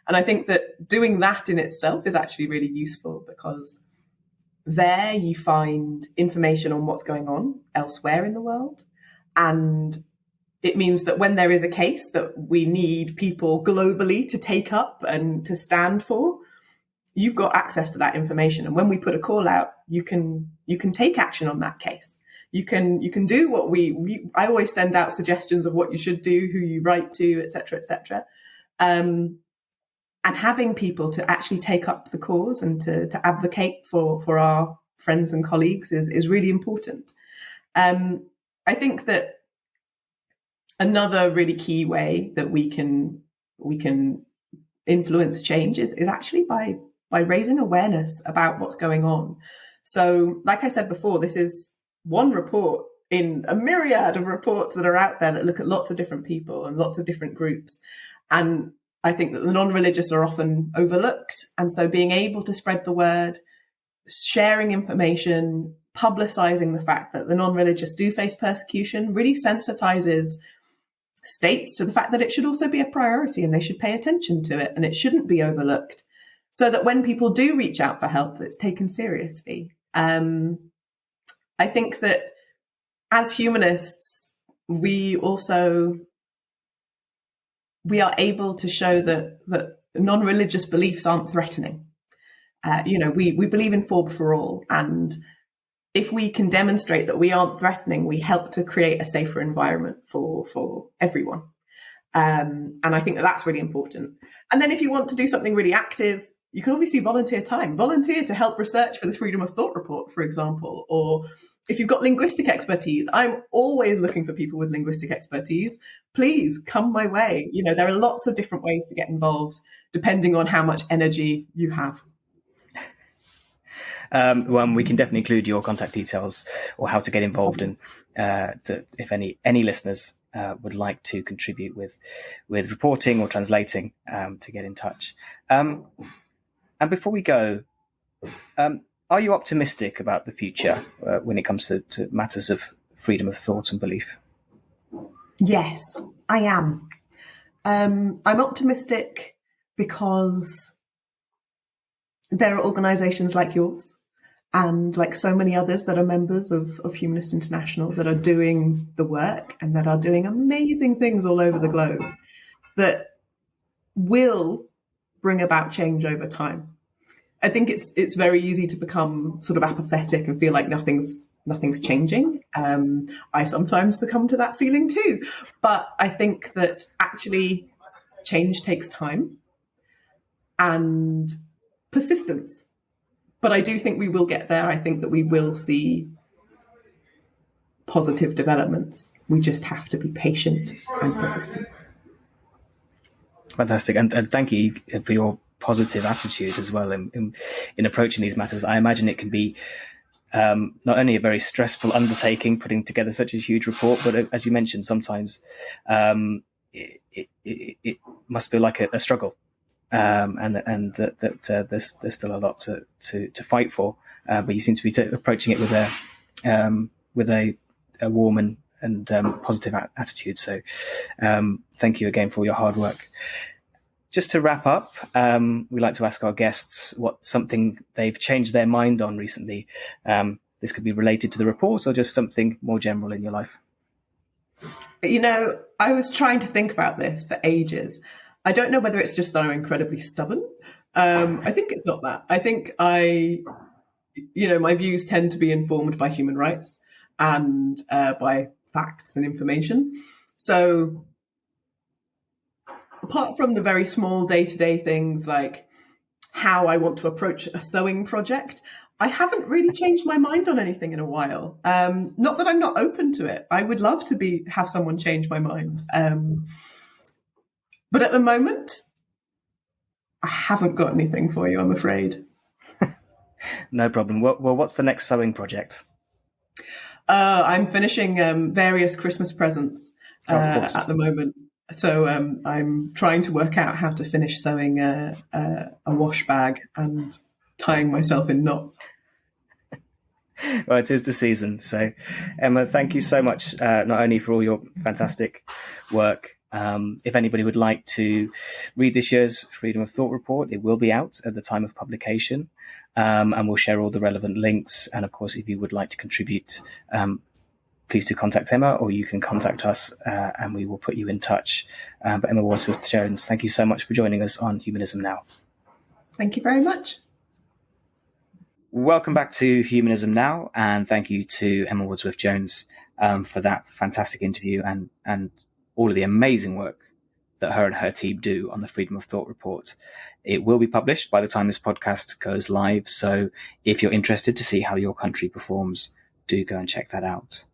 And I think that doing that in itself is actually really useful, because there you find information on what's going on elsewhere in the world. And it means that when there is a case that we need people globally to take up and to stand for, you've got access to that information. And when we put a call out, you can take action on that case. You can do what I always send out suggestions of what you should do, who you write to, etc., etc. and having people to actually take up the cause and to advocate for our friends and colleagues is really important. I think that another really key way that we can influence change is actually by raising awareness about what's going on. So, like I said before, this is one report in a myriad of reports that are out there that look at lots of different people and lots of different groups. And I think that the non-religious are often overlooked. And so being able to spread the word, sharing information, publicizing the fact that the non-religious do face persecution really sensitizes states to the fact that it should also be a priority and they should pay attention to it and it shouldn't be overlooked, so that when people do reach out for help, it's taken seriously. I think that as humanists, we are able to show that non-religious beliefs aren't threatening. We believe in for all, and if we can demonstrate that we aren't threatening, we help to create a safer environment for everyone. And I think that that's really important. And then if you want to do something really active, you can obviously volunteer time. Volunteer to help research for the Freedom of Thought report, for example. Or if you've got linguistic expertise, I'm always looking for people with linguistic expertise. Please come my way. There are lots of different ways to get involved, depending on how much energy you have. We can definitely include your contact details or how to get involved, and if any listeners would like to contribute with reporting or translating, to get in touch. And before we go, are you optimistic about the future when it comes to matters of freedom of thought and belief? Yes, I am. I'm optimistic because there are organisations like yours and like so many others that are members of Humanists International that are doing the work and that are doing amazing things all over the globe that will bring about change over time. I think it's very easy to become sort of apathetic and feel like nothing's changing. I sometimes succumb to that feeling too. But I think that actually change takes time and persistence. But I do think we will get there. I think that we will see positive developments. We just have to be patient and persistent. Fantastic. And thank you for your positive attitude as well in approaching these matters. I imagine it can be not only a very stressful undertaking putting together such a huge report, but as you mentioned, sometimes it must feel like a struggle. And that there's still a lot to fight for, but you seem to be approaching it with a warm and positive attitude. So thank you again for all your hard work. Just to wrap up, we like to ask our guests what something they've changed their mind on recently. This could be related to the report or just something more general in your life. I was trying to think about this for ages. I don't know whether it's just that I'm incredibly stubborn. I think it's not that. I think my views tend to be informed by human rights and by facts and information. So apart from the very small day-to-day things like how I want to approach a sewing project, I haven't really changed my mind on anything in a while. Not that I'm not open to it. I would love to have someone change my mind. But at the moment, I haven't got anything for you, I'm afraid. No problem. Well, what's the next sewing project? I'm finishing various Christmas presents at the moment. So I'm trying to work out how to finish sewing a wash bag and tying myself in knots. Well, it is the season. So, Emma, thank you so much, not only for all your fantastic work. If anybody would like to read this year's Freedom of Thought report, it will be out at the time of publication, and we'll share all the relevant links. And of course, if you would like to contribute, please do contact Emma, or you can contact us, and we will put you in touch. But Emma Wadsworth-Jones, thank you so much for joining us on Humanism Now. Thank you very much. Welcome back to Humanism Now, and thank you to Emma Wadsworth-Jones for that fantastic interview and all of the amazing work that her and her team do on the Freedom of Thought report. It will be published by the time this podcast goes live, so if you're interested to see how your country performs, do go and check that out.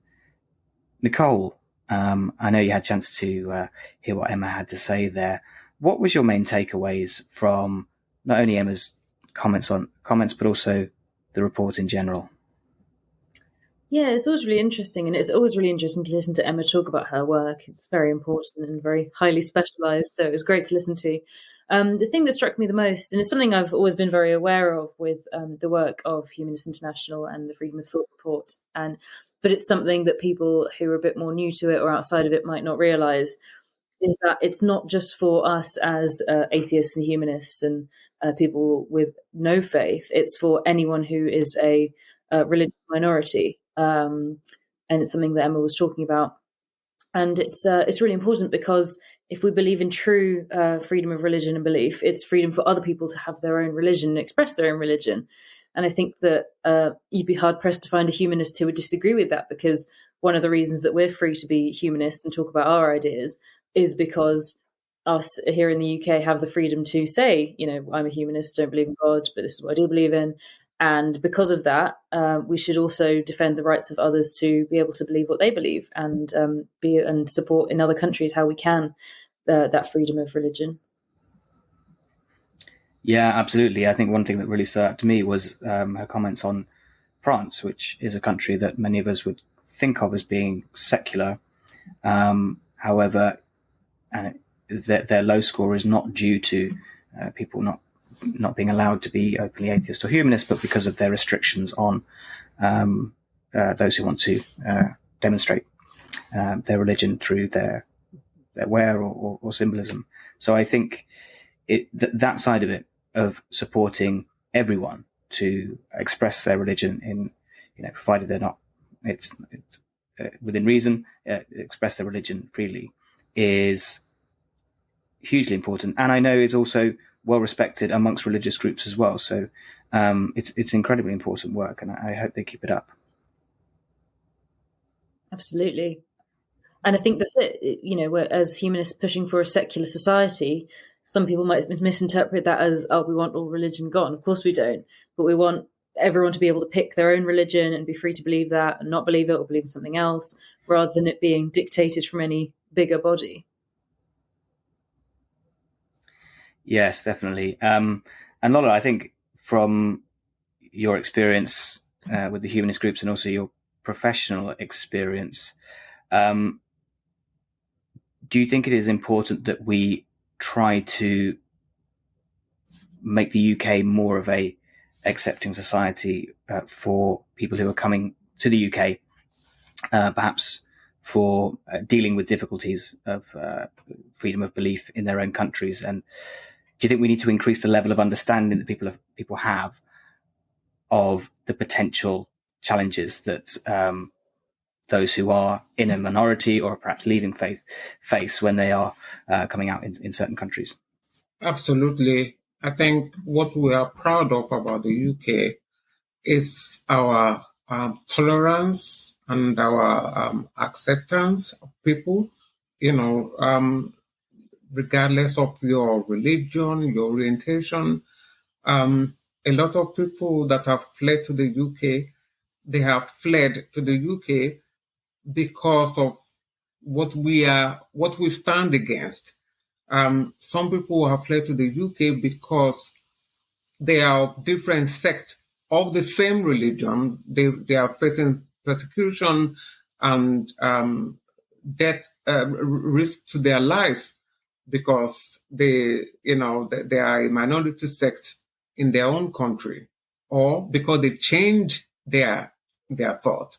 Nicole, I know you had a chance to hear what Emma had to say there. What was your main takeaways from not only Emma's comments, but also the report in general? Yeah, it's always really interesting, and it's always really interesting to listen to Emma talk about her work. It's very important and very highly specialised, so it was great to listen to. The thing that struck me the most, and it's something I've always been very aware of with the work of Humanists International and the Freedom of Thought report, but it's something that people who are a bit more new to it or outside of it might not realise, is that it's not just for us as atheists and humanists and people with no faith. It's for anyone who is a religious minority. And it's something that Emma was talking about. And it's really important, because if we believe in true freedom of religion and belief, it's freedom for other people to have their own religion and express their own religion. And I think that you'd be hard-pressed to find a humanist who would disagree with that, because one of the reasons that we're free to be humanists and talk about our ideas is because us here in the UK have the freedom to say, I'm a humanist, don't believe in God, but this is what I do believe in. And because of that, we should also defend the rights of others to be able to believe what they believe, and support in other countries how we can that freedom of religion. Yeah, absolutely. I think one thing that really stood out to me was her comments on France, which is a country that many of us would think of as being secular. However, their low score is not due to people not being allowed to be openly atheist or humanist, but because of their restrictions on those who want to demonstrate their religion through their wear or symbolism. So I think that side of it, of supporting everyone to express their religion in, provided they're not, it's within reason, express their religion freely, is hugely important. And I know it's also well respected amongst religious groups as well. So it's incredibly important work, and I hope they keep it up. Absolutely. And I think that's it. We're, as humanists pushing for a secular society, some people might misinterpret that as, we want all religion gone. Of course we don't. But we want everyone to be able to pick their own religion and be free to believe that and not believe it or believe in something else, rather than it being dictated from any bigger body. Yes, definitely. And Lola, I think from your experience with the humanist groups and also your professional experience, do you think it is important that we try to make the UK more of a accepting society for people who are coming to the UK, perhaps for dealing with difficulties of freedom of belief in their own countries? And do you think we need to increase the level of understanding that people have of the potential challenges that those who are in a minority or perhaps leaving faith face when they are coming out in certain countries? Absolutely. I think what we are proud of about the UK is our tolerance and our acceptance of people, regardless of your religion, your orientation. A lot of people that have fled to the UK, they have fled to the UK because of what we stand against. Some people have fled to the UK because they are of different sects of the same religion. They are facing persecution and death risk to their life because they are a minority sect in their own country, or because they change their thought.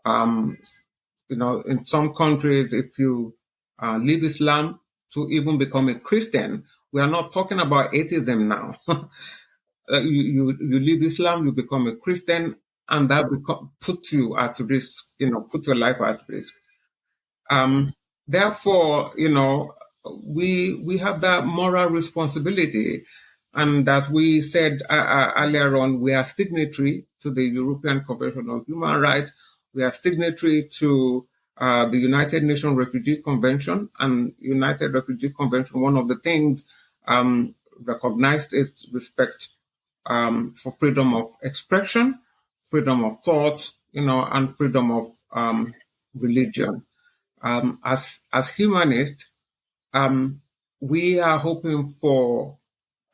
In some countries, if you leave Islam to even become a Christian, we are not talking about atheism now. You leave Islam, you become a Christian, and that puts you at risk, put your life at risk. Therefore, we have that moral responsibility. And as we said earlier on, we are signatory to the European Convention on Human Rights. We are signatory to the United Nations Refugee Convention. And United Refugee Convention, one of the things recognized is respect for freedom of expression, freedom of thought, and freedom of religion. As humanists, we are hoping for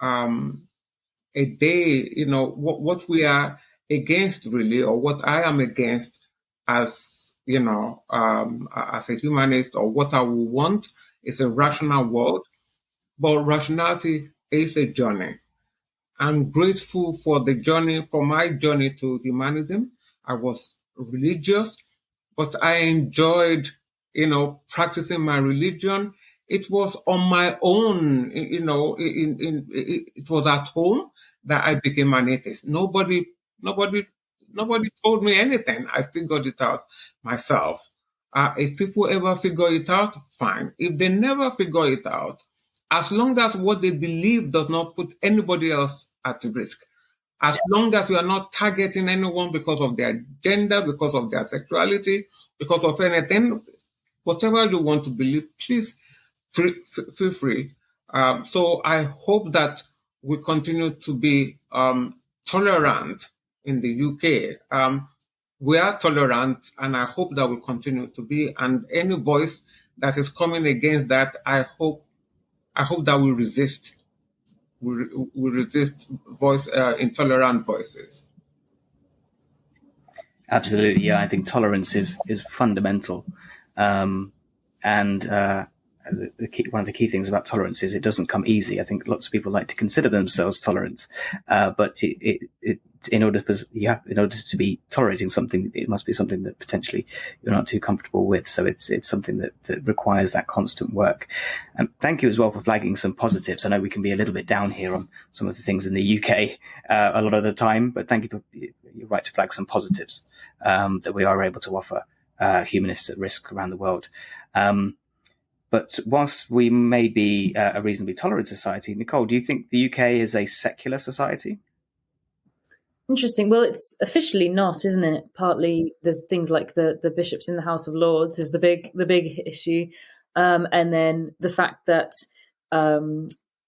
a day, what we are against really, or what I am against as, as a humanist, or what I will want is a rational world. But rationality is a journey. I'm grateful for the journey, for my journey to humanism. I was religious, but I enjoyed, practicing my religion. It was on my own, it was at home that I became an atheist. Nobody told me anything. I figured it out myself. If people ever figure it out, fine. If they never figure it out, as long as what they believe does not put anybody else at risk, as long as you are not targeting anyone because of their gender, because of their sexuality, because of anything, whatever you want to believe, please feel free. So I hope that we continue to be tolerant in the UK. We are tolerant, and I hope that we continue to be. And any voice that is coming against that, I hope that we resist. We resist intolerant voices. Absolutely, yeah. I think tolerance is fundamental, and one of the key things about tolerance is it doesn't come easy. I think lots of people like to consider themselves tolerant, but in order to be tolerating something, it must be something that potentially you're not too comfortable with. So it's something that requires that constant work. And thank you as well for flagging some positives. I know we can be a little bit down here on some of the things in the UK a lot of the time, but thank you for you're right to flag some positives that we are able to offer humanists at risk around the world. But whilst we may be a reasonably tolerant society, Nicole, do you think the UK is a secular society? Interesting. Well, it's officially not, isn't it? Partly there's things like the bishops in the House of Lords is the big issue, and then the fact that a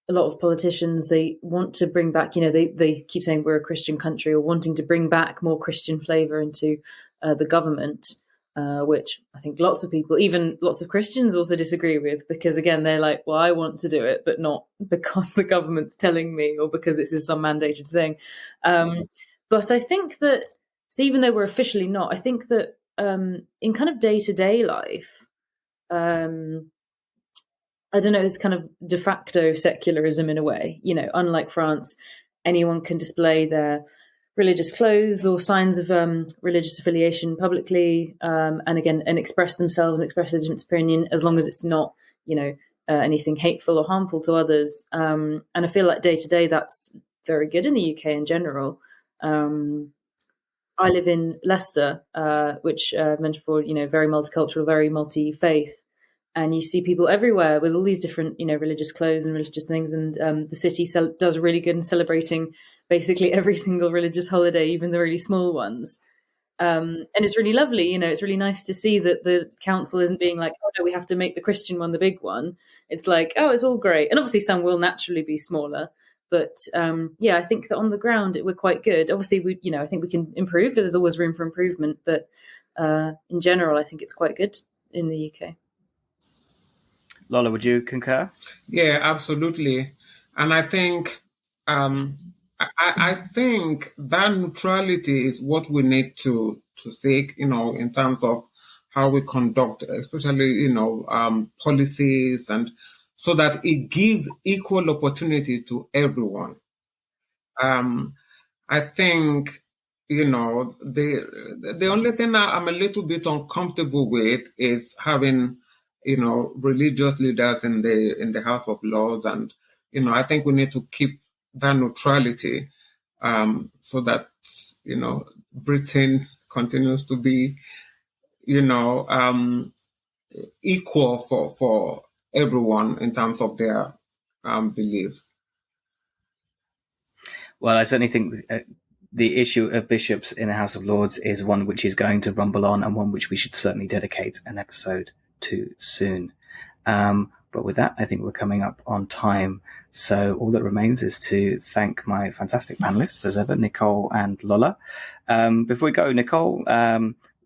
lot of politicians, they want to bring back, they keep saying we're a Christian country, or wanting to bring back more Christian flavour into the government. Which I think lots of people, even lots of Christians, also disagree with, because again, they're like, well, I want to do it, but not because the government's telling me or because this is some mandated thing. But I think that, so even though we're officially not, I think that in kind of day-to-day life, I don't know, it's kind of de facto secularism in a way. Unlike France, anyone can display their religious clothes or signs of religious affiliation publicly, and express themselves, express their different opinion, as long as it's not, anything hateful or harmful to others. And I feel like day to day, that's very good in the UK in general. I live in Leicester, which I mentioned before, very multicultural, very multi-faith. And you see people everywhere with all these different, religious clothes and religious things. And the city does really good in celebrating basically every single religious holiday, even the really small ones. And it's really lovely. It's really nice to see that the council isn't being like, oh, no, we have to make the Christian one the big one. It's like, oh, it's all great. And obviously some will naturally be smaller. But I think that on the ground, we're quite good. Obviously, I think we can improve. There's always room for improvement. But in general, I think it's quite good in the UK. Lola, would you concur? Yeah, absolutely. And I think I think that neutrality is what we need to seek, in terms of how we conduct, especially, policies, and so that it gives equal opportunity to everyone. I think, the only thing I'm a little bit uncomfortable with is having, religious leaders in the House of Lords, and I think we need to keep that neutrality, so that Britain continues to be equal for everyone in terms of their beliefs. Well, I certainly think the issue of bishops in the House of Lords is one which is going to rumble on, and one which we should certainly dedicate an episode to soon. But with that, I think we're coming up on time. So all that remains is to thank my fantastic panelists, as ever, Nicole and Lola. Before we go, Nicole,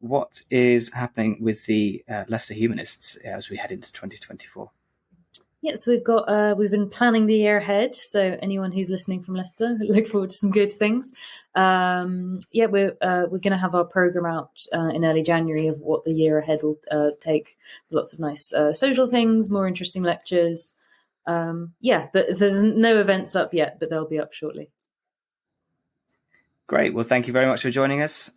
what is happening with the Leicester Humanists as we head into 2024? Yeah, so we've been planning the year ahead. So anyone who's listening from Leicester, look forward to some good things. We're going to have our programme out in early January of what the year ahead will take. Lots of nice social things, more interesting lectures. But there's no events up yet, but they'll be up shortly. Great. Well, thank you very much for joining us.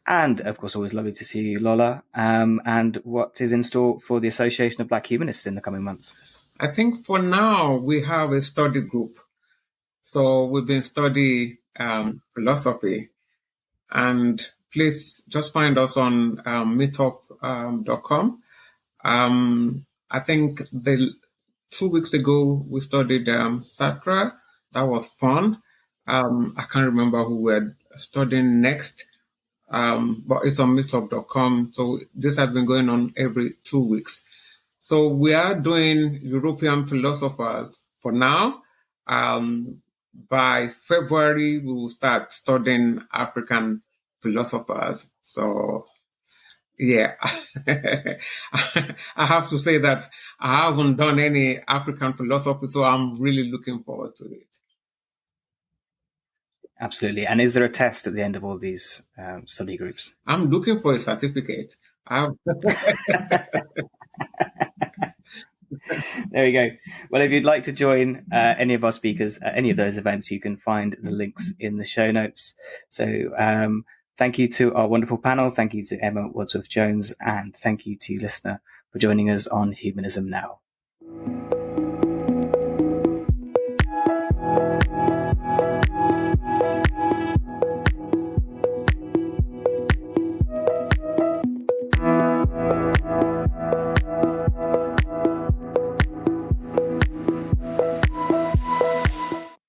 And of course, always lovely to see you, Lola. And what is in store for the Association of Black Humanists in the coming months? I think for now we have a study group. So we've been studying philosophy, and please just find us on meetup.com. I think 2 weeks ago we studied Sartre. That was fun. I can't remember who we're studying next, but it's on meetup.com. So this has been going on every 2 weeks. So we are doing European philosophers for now. By February, we will start studying African philosophers. So, yeah, I have to say that I haven't done any African philosophy, so I'm really looking forward to it. Absolutely. And is there a test at the end of all these study groups? I'm looking for a certificate. There you go. Well, if you'd like to join any of our speakers at any of those events, you can find the links in the show notes. So thank you to our wonderful panel. Thank you to Emma Wadsworth-Jones, and thank you to you, listener, for joining us on Humanism Now.